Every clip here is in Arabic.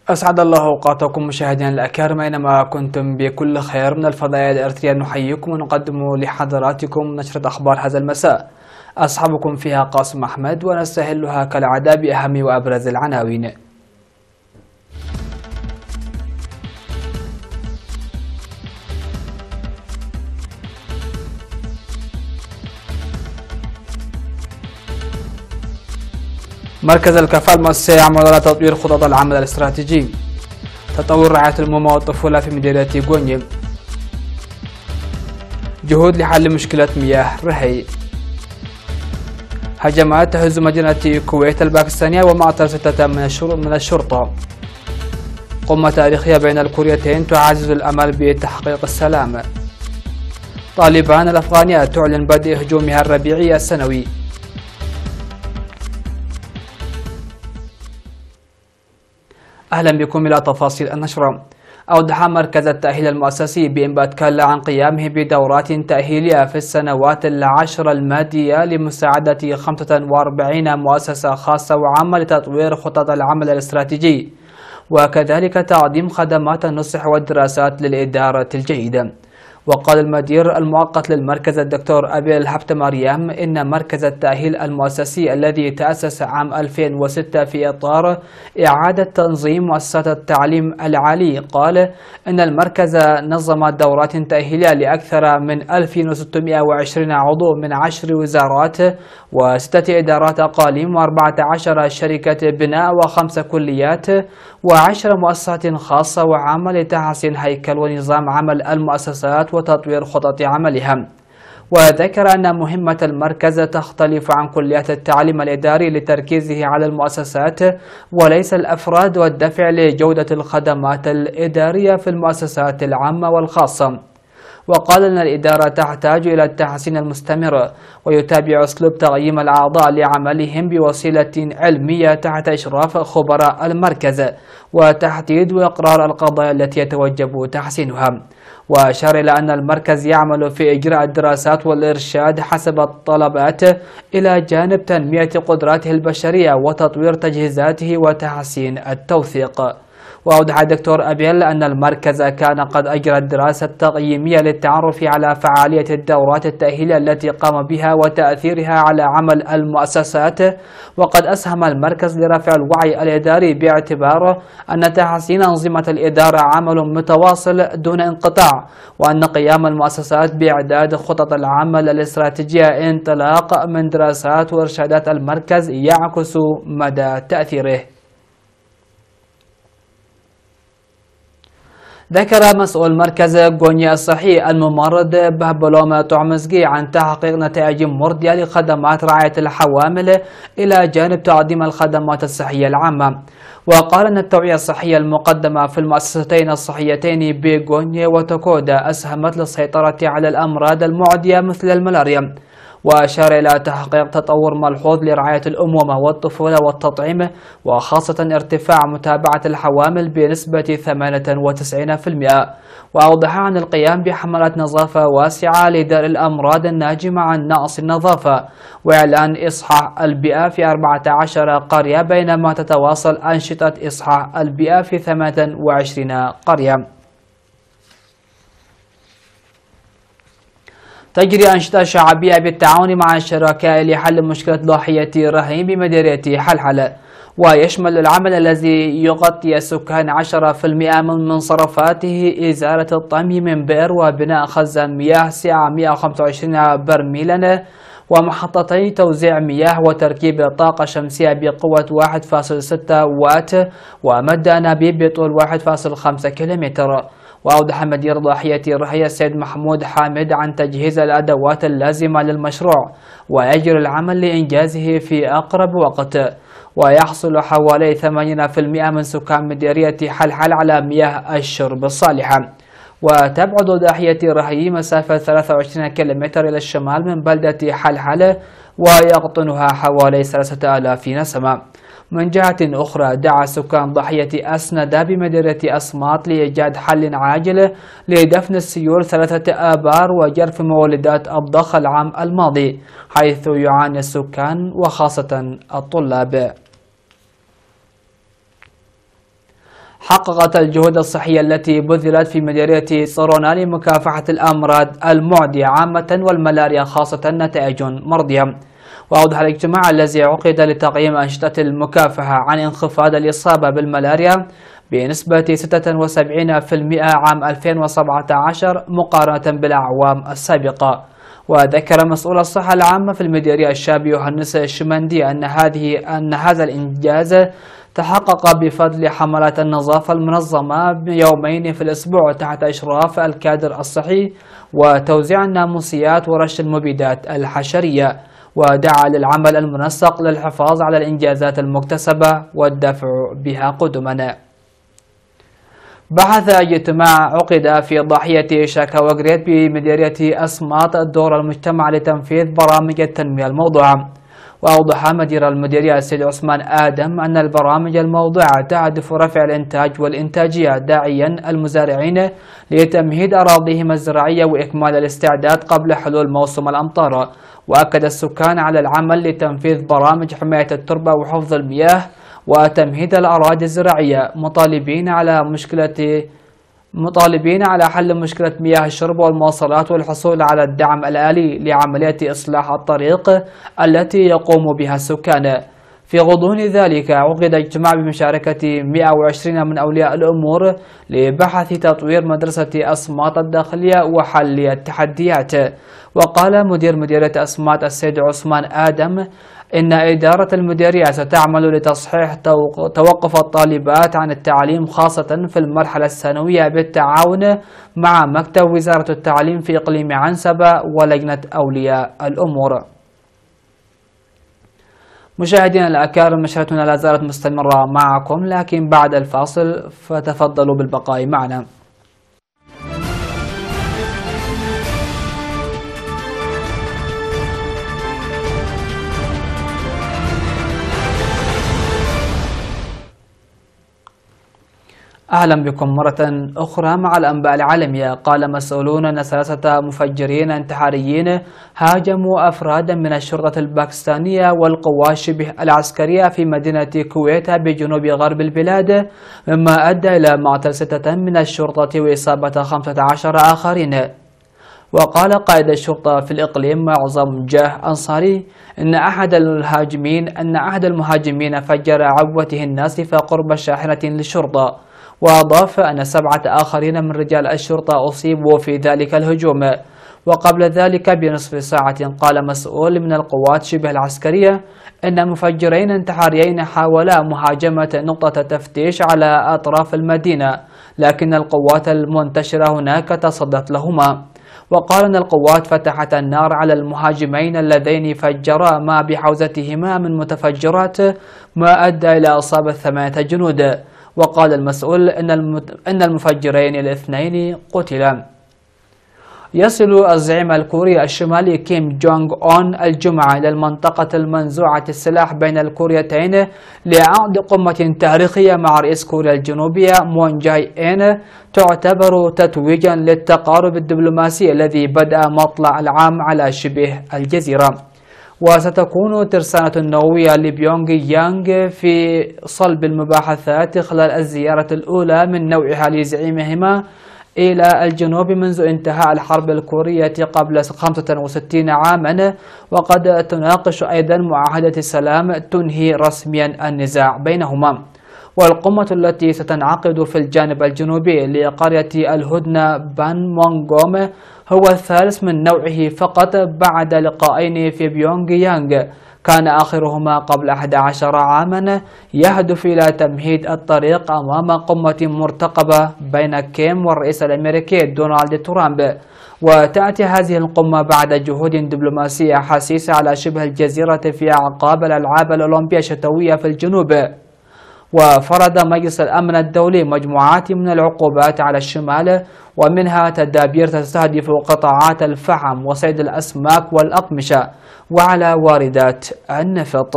أسعد الله أوقاتكم مشاهدينا الأكارم أينما كنتم بكل خير. من الفضائية الإرثية نحييكم ونقدم لحضراتكم نشرة أخبار هذا المساء، أصحابكم فيها قاسم أحمد، ونستهلها كالعادة بأهم وأبرز العناوين. مركز الكفاءة المؤسسي يعمل على تطوير خطط العمل الاستراتيجي. تطور رعاية الأمومة والطفولة في مديرية غوني. جهود لحل مشكلة مياه رهي. هجمات تهز مدينة الكويت الباكستانية ومعطل 6 من الشرطة. قمة تاريخية بين الكوريتين تعزز الأمل بتحقيق السلام. طالبان الأفغانية تعلن بدء هجومها الربيعي السنوي. أهلا بكم إلى تفاصيل النشرة. أوضح مركز التأهيل المؤسسي بإنبات كلا عن قيامه بدورات تأهيلية في السنوات العشر الماضية لمساعدة 45 مؤسسة خاصة وعامة لتطوير خطط العمل الاستراتيجي، وكذلك تعظيم خدمات النصح والدراسات للإدارة الجيدة. وقال المدير المؤقت للمركز الدكتور أبيل الحبت مريم إن مركز التأهيل المؤسسي الذي تأسس عام 2006 في إطار إعادة تنظيم مؤسسات التعليم العالي، قال إن المركز نظم دورات تأهيلية لأكثر من 1620 عضو من 10 وزارات و6 إدارات أقاليم و14 شركة بناء و5 كليات و10 مؤسسات خاصة وعامة لتحسين هيكل ونظام عمل المؤسسات وتطوير خطط عملها. وذكر أن مهمة المركز تختلف عن كليات التعليم الإداري لتركيزه على المؤسسات وليس الأفراد والدفع لجودة الخدمات الإدارية في المؤسسات العامة والخاصة. وقال أن الإدارة تحتاج إلى التحسين المستمر، ويتابع أسلوب تقييم الأعضاء لعملهم بوسيلة علمية تحت إشراف خبراء المركز وتحديد وإقرار القضايا التي يتوجب تحسينها. وأشار إلى أن المركز يعمل في إجراء الدراسات والإرشاد حسب الطلبات إلى جانب تنمية قدراته البشرية وتطوير تجهيزاته وتحسين التوثيق. وأوضح الدكتور أبيل أن المركز كان قد أجرى الدراسة التقييمية للتعرف على فعالية الدورات التأهيلية التي قام بها وتأثيرها على عمل المؤسسات، وقد أسهم المركز لرفع الوعي الإداري باعتباره أن تحسين أنظمة الإدارة عمل متواصل دون انقطاع، وأن قيام المؤسسات بإعداد خطط العمل الاستراتيجية انطلاق من دراسات وإرشادات المركز يعكس مدى تأثيره. ذكر مسؤول مركز غوني الصحي الممرض بهبلوم طعمزقي عن تحقيق نتائج مرضية لخدمات رعاية الحوامل إلى جانب تقديم الخدمات الصحية العامة. وقال أن التوعية الصحية المقدمة في المؤسستين الصحيتين بغوني وتوكودا أسهمت للسيطرة على الأمراض المعدية مثل الملاريا. وأشار إلى تحقيق تطور ملحوظ لرعاية الأمومة والطفولة والتطعيم، وخاصة ارتفاع متابعة الحوامل بنسبة 98%. وأوضح عن القيام بحملات نظافة واسعة لدرء الأمراض الناجمة عن نقص النظافة، وإعلان إصحاح البيئة في 14 قرية، بينما تتواصل أنشطة إصحاح البيئة في 28 قرية. تجري أنشطة شعبية بالتعاون مع الشركاء لحل مشكلة ضاحية رهين بمديرية حلحلة، ويشمل العمل الذي يغطي السكان 10% من منصرفاته إزالة الطمي من بئر وبناء خزان مياه سعة 125 برميلا ومحطتي توزيع مياه وتركيب طاقة شمسية بقوة 1.6 وات ومد أنابيب بطول 1.5 كيلومتر. وأوضح مدير ضاحية رهي السيد محمود حامد عن تجهيز الأدوات اللازمة للمشروع، ويجري العمل لإنجازه في أقرب وقت. ويحصل حوالي 80% من سكان مديرية حلحل على مياه الشرب الصالحة. وتبعد ضاحية رهي مسافة 23 كيلومتر إلى الشمال من بلدة حلحل، ويقطنها حوالي 3000 نسمة. من جهة أخرى دعا سكان ضاحية أسندة بمديرية أسماط لإيجاد حل عاجل لدفن السيول 3 آبار وجرف مولدات الضخ العام الماضي، حيث يعاني السكان وخاصة الطلاب. حققت الجهود الصحية التي بذلت في مديرية صرونا لمكافحة الأمراض المعدية عامة والملاريا خاصة نتائج مرضية. وأوضح الاجتماع الذي عقد لتقييم أنشطة المكافحة عن انخفاض الإصابة بالملاريا بنسبة 76% عام 2017 مقارنة بالأعوام السابقة. وذكر مسؤول الصحة العامة في المديرية الشاب يوهانس الشمندي أن هذا الإنجاز تحقق بفضل حملات النظافة المنظمة يومين في الأسبوع تحت إشراف الكادر الصحي وتوزيع الناموسيات ورش المبيدات الحشرية. ودعا للعمل المنسق للحفاظ على الإنجازات المكتسبة والدفع بها قدما. بحث اجتماع عقد في ضاحية شاكاوا جريد بمديرية أسماط دور المجتمع لتنفيذ برامج التنمية الموضوعة. وأوضح مدير المديرية السيد عثمان آدم أن البرامج الموضوعة تهدف رفع الإنتاج والإنتاجية داعيا المزارعين لتمهيد أراضيهم الزراعية وإكمال الاستعداد قبل حلول موسم الأمطار. وأكد السكان على العمل لتنفيذ برامج حماية التربة وحفظ المياه وتمهيد الأراضي الزراعية مطالبين على حل مشكلة مياه الشرب والمواصلات والحصول على الدعم الآلي لعملية إصلاح الطريق التي يقوم بها السكان. في غضون ذلك عقد اجتماع بمشاركة 120 من أولياء الأمور لبحث تطوير مدرسة أسماط الداخلية وحل التحديات. وقال مدير مديرية أسماط السيد عثمان آدم إن إدارة المديرية ستعمل لتصحيح توقف الطالبات عن التعليم خاصة في المرحلة الثانوية بالتعاون مع مكتب وزارة التعليم في إقليم عنسبة ولجنة أولياء الأمور. مشاهدينا الأكارم، نشرتنا لا زالت مستمرة معكم لكن بعد الفاصل فتفضلوا بالبقاء معنا. أهلا بكم مرة أخرى مع الأنباء العالمية. قال مسؤولون أن 3 مفجرين انتحاريين هاجموا أفرادا من الشرطة الباكستانية والقوات شبه العسكرية في مدينة كويتا بجنوب غرب البلاد، مما أدى إلى مقتل 6 من الشرطة وإصابة 15 آخرين. وقال قائد الشرطة في الإقليم معظم جاه أنصاري أن أحد المهاجمين فجر عبوته الناسفة قرب شاحنة للشرطة. وأضاف أن 7 آخرين من رجال الشرطة أصيبوا في ذلك الهجوم. وقبل ذلك بنصف ساعة قال مسؤول من القوات شبه العسكرية أن مفجرين انتحاريين حاولا مهاجمة نقطة تفتيش على أطراف المدينة، لكن القوات المنتشرة هناك تصدت لهما. وقال أن القوات فتحت النار على المهاجمين اللذين فجرا ما بحوزتهما من متفجرات، ما أدى إلى إصابة 8 جنود. وقال المسؤول أن المفجرين الاثنين قتلا. يصل الزعيم الكوري الشمالي كيم جونغ أون الجمعة إلى المنطقة المنزوعة السلاح بين الكوريتين لعقد قمة تاريخية مع رئيس كوريا الجنوبية مون جاي إن تعتبر تتويجا للتقارب الدبلوماسي الذي بدأ مطلع العام على شبه الجزيرة. وستكون ترسانة نووية لبيونغ يانغ في صلب المباحثات خلال الزيارة الأولى من نوعها لزعيمهما إلى الجنوب منذ انتهاء الحرب الكورية قبل 65 عاما. وقد تناقش أيضا معاهدة السلام تنهي رسميا النزاع بينهما. والقمة التي ستنعقد في الجانب الجنوبي لقرية الهدنة بان مونغوم هو الثالث من نوعه فقط بعد لقاءين في بيونغ يانغ كان آخرهما قبل 11 عاما، يهدف إلى تمهيد الطريق أمام قمة مرتقبة بين كيم والرئيس الأمريكي دونالد ترامب. وتأتي هذه القمة بعد جهود دبلوماسية حسيسة على شبه الجزيرة في أعقاب الألعاب الأولمبية الشتوية في الجنوب. وفرض مجلس الأمن الدولي مجموعات من العقوبات على الشمال، ومنها تدابير تستهدف قطاعات الفحم وصيد الأسماك والأقمشة وعلى واردات النفط.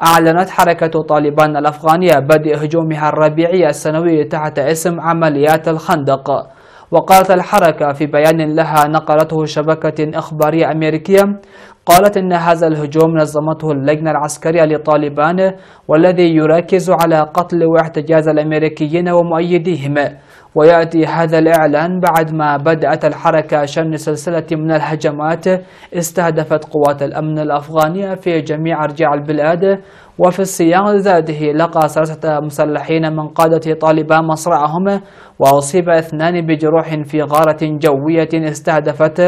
أعلنت حركة طالبان الأفغانية بدء هجومها الربيعي السنوي تحت اسم عمليات الخندق. وقالت الحركة في بيان لها نقلته شبكة إخبارية أمريكية، قالت إن هذا الهجوم نظمته اللجنة العسكرية لطالبان، والذي يركز على قتل واحتجاز الأمريكيين ومؤيديهم. ويأتي هذا الإعلان بعد ما بدأت الحركة شن سلسلة من الهجمات استهدفت قوات الأمن الأفغانية في جميع أرجاء البلاد. وفي السياق ذاته لقى 3 مسلحين من قادة طالبان مصرعهم، وأصيب 2 بجروح في غارة جوية استهدفت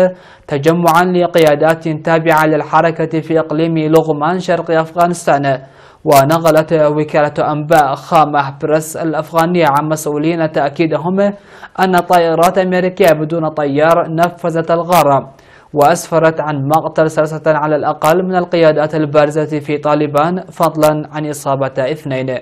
تجمعا لقيادات تابعة للحركة في إقليم لغمان شرق أفغانستان. ونقلت وكالة أنباء خامة بريس الأفغانية عن مسؤولين تأكيدهم أن طائرات أمريكية بدون طيار نفذت الغارة، وأسفرت عن مقتل 3 على الأقل من القيادات البارزة في طالبان، فضلا عن إصابة 2.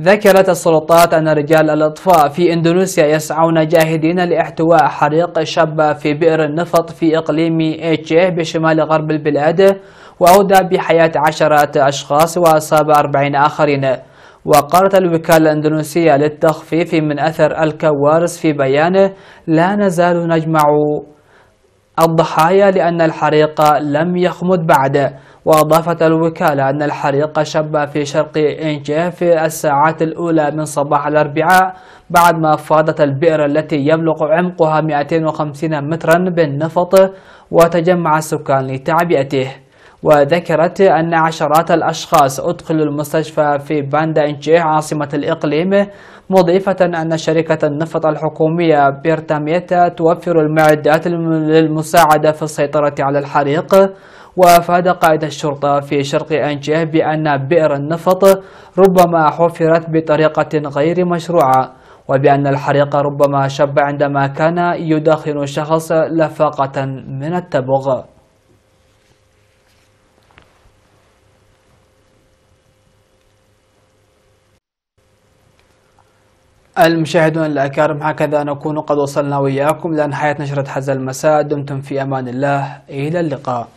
ذكرت السلطات أن رجال الإطفاء في إندونيسيا يسعون جاهدين لاحتواء حريق شاب في بئر النفط في إقليم إيتشه بشمال غرب البلاد، وأودى بحياة 10 أشخاص وأصاب 40 آخرين. وقالت الوكالة الإندونيسية للتخفيف من أثر الكوارث في بيان: لا نزال نجمع الضحايا لأن الحريق لم يخمد بعد. وأضافت الوكالة أن الحريق شب في شرق إنجه في الساعات الأولى من صباح الأربعاء، بعد ما فاضت البئر التي يبلغ عمقها 250 مترا بالنفط، وتجمع السكان لتعبئته. وذكرت أن عشرات الأشخاص أدخلوا المستشفى في باندا إنجه عاصمة الإقليم، مضيفة أن شركة النفط الحكومية بيرتاميتا توفر المعدات للمساعدة في السيطرة على الحريق. وأفاد قائد الشرطة في شرق أنجه بأن بئر النفط ربما حفرت بطريقة غير مشروعة، وبأن الحريق ربما شب عندما كان يدخن شخص لفاقة من التبغ. المشاهدون الأكارم، هكذا نكون قد وصلنا وإياكم إلى نهاية نشرة هذا المساء. دمتم في أمان الله، إلى اللقاء.